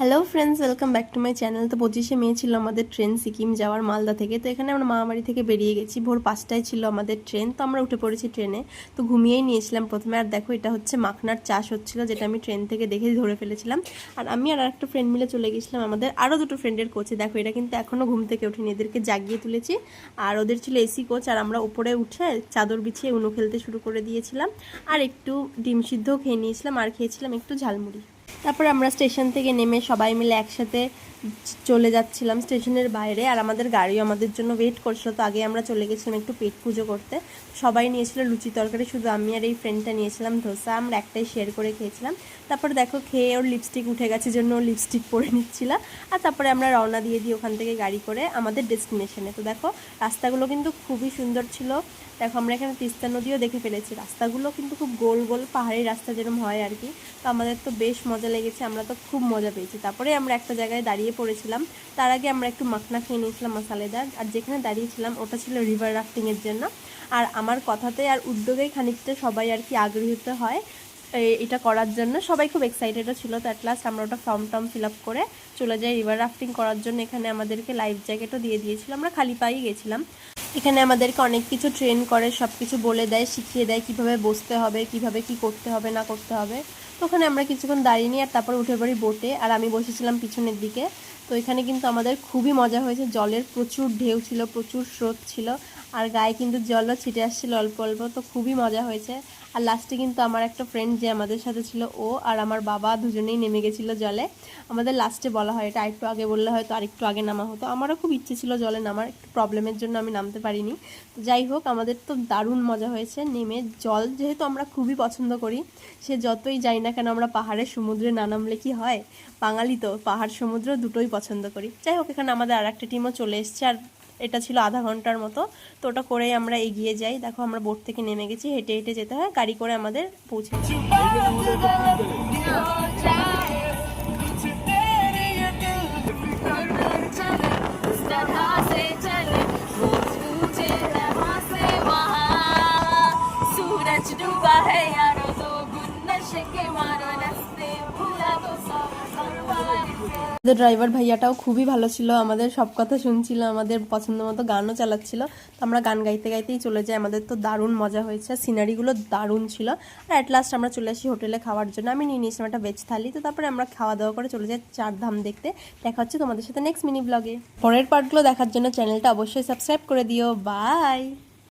Hello friends, welcome back to my channel. তো 25শে মে ছিল আমাদের ট্রেন সিকিম যাওয়ার মালদা থেকে। তো এখানে আমরা মামাবাড়ি থেকে বেরিয়ে গেছি, ভোর 5টায় ছিল আমাদের ট্রেন। তো আমরা উঠে পড়েছি ট্রেনে। তো ঘুমিয়েই নিয়েছিলাম প্রথমে। আর দেখো, এটা হচ্ছে মাখনার চাষ হচ্ছিল, যেটা আমি ট্রেন থেকে দেখে ধরে ফেলেছিলাম। আর আমি আর একটা ফ্রেন্ড মিলে চলে গেছিলাম আমাদের আরও দুটো ফ্রেন্ডের কোচে। দেখো, এটা কিন্তু এখনও ঘুম থেকে ওঠেনি, এদেরকে জাগিয়ে তুলেছি। আর ওদের ছিল এসি কোচ, আর আমরা উপরে উঠে চাদর বিছিয়ে উনো খেলতে শুরু করে দিয়েছিলাম। আর একটু ডিম সিদ্ধও খেয়ে নিয়েছিলাম, আর খেয়েছিলাম একটু ঝালমুড়ি। তারপর আমরা স্টেশন থেকে নেমে সবাই মিলে একসাথে চলে যাচ্ছিলাম স্টেশনের বাইরে। আর আমাদের গাড়িও আমাদের জন্য ওয়েট করছিল। তো আগে আমরা চলে গেছিলাম একটু পেট পুজো করতে। সবাই নিয়েছিল লুচি তরকারি, শুধু আমি আর এই ফ্রেন্ডটা নিয়েছিলাম ধোসা। আমরা একটাই শেয়ার করে খেয়েছিলাম। তারপর দেখো, খেয়ে ওর লিপস্টিক উঠে গেছে, জন্য ও লিপস্টিক পরে নিচ্ছিল। আর তারপরে আমরা রওনা দিয়ে দিই ওখান থেকে গাড়ি করে আমাদের ডেস্টিনেশনে। তো দেখো, রাস্তাগুলো কিন্তু খুবই সুন্দর ছিল। দেখো, আমরা এখানে তিস্তা নদীও দেখে ফেলেছি। রাস্তাগুলো কিন্তু খুব গোল গোল পাহাড়ি রাস্তা যেরকম হয় আর কি। তো আমাদের তো বেশ মজা লেগেছে, আমরা তো খুব মজা পেয়েছি। তারপরে আমরা একটা জায়গায় দাঁড়িয়ে পড়েছিলাম। তার আগে আমরা একটু মাখনা খেয়ে নিয়েছিলাম মশালেদার। আর যেখানে দাঁড়িয়েছিলাম ওটা ছিল রিভার রাফটিংয়ের জন্য। আর আমার কথাতে আর উদ্যোগেই খানিকটা সবাই আর কি আগ্রহীত হয় এটা করার জন্য। সবাই খুব এক্সাইটেডও ছিল। তো অ্যাট লাস্ট আমরা ওটা ফর্ম টর্ম ফিল আপ করে চলে যাই রিভার রাফটিং করার জন্য। এখানে আমাদেরকে লাইফ জ্যাকেটও দিয়ে দিয়েছিল, আমরা খালি পায়েই গেছিলাম। এখানে আমাদেরকে অনেক কিছু ট্রেন করে, সব কিছু বলে দেয়, শিখিয়ে দেয় কীভাবে বসতে হবে, কীভাবে কি করতে হবে না করতে হবে। তো ওখানে আমরা কিছুক্ষণ দাঁড়িয়ে নিই, আর তারপর উঠে পড়ি বোটে। আর আমি বসেছিলাম পিছনের দিকে। তো এখানে কিন্তু আমাদের খুবই মজা হয়েছে। জলের প্রচুর ঢেউ ছিল, প্রচুর স্রোত ছিল, আর গায়ে কিন্তু জলও ছিটে আসছিল অল্প অল্প। তো খুবই মজা হয়েছে। আর লাস্টে কিন্তু আমার একটা ফ্রেন্ড যে আমাদের সাথে ছিল, ও আর আমার বাবা দুজনেই নেমে গেছিলো জলে। আমাদের লাস্টে বলা হয়, এটা আরেকটু আগে বললে হয়তো আরেকটু আগে নামা হতো। আমারও খুব ইচ্ছে ছিল জলে নামার, একটু প্রবলেমের জন্য আমি নামতে পারিনি। তো যাই হোক, আমাদের তো দারুণ মজা হয়েছে নেমে। জল যেহেতু আমরা খুবই পছন্দ করি, সে যতই যাই না কেন, আমরা পাহাড়ের সমুদ্রে না নামলে কি হয়? বাঙালি তো পাহাড় সমুদ্র দুটোই পছন্দ করি। যাই হোক, এখানে আমাদের আর একটা টিমও চলে এসছে। আর এটা ছিল আধা ঘন্টার মতো। তো ওটা করেই আমরা এগিয়ে যাই। দেখো, আমরা বোট থেকে নেমে গেছি, হেঁটে হেঁটে যেতে হয়, গাড়ি করে আমাদের পৌঁছে যায়। ড্রাইভার ভাইয়াটাও খুবই ভালো ছিল, আমাদের সব কথা শুনছিল, আমাদের পছন্দ মতো গানও চালাচ্ছিল। তো আমরা গান গাইতে গাইতেই চলে যাই। আমাদের তো দারুণ মজা হয়েছে, সিনারিগুলো দারুণ ছিল। আর অ্যাট লাস্ট আমরা চলে আসি হোটেলে খাওয়ার জন্য। আমি নিয়ে নিয়েছিলাম একটা ভেজ থালি। তো তারপরে আমরা খাওয়া দাওয়া করে চলে যাই চারধাম দেখতে। দেখা হচ্ছে তোমাদের সাথে নেক্সট মিনি ব্লগে। পরের পার্টগুলো দেখার জন্য চ্যানেলটা অবশ্যই সাবস্ক্রাইব করে দিও। বাই।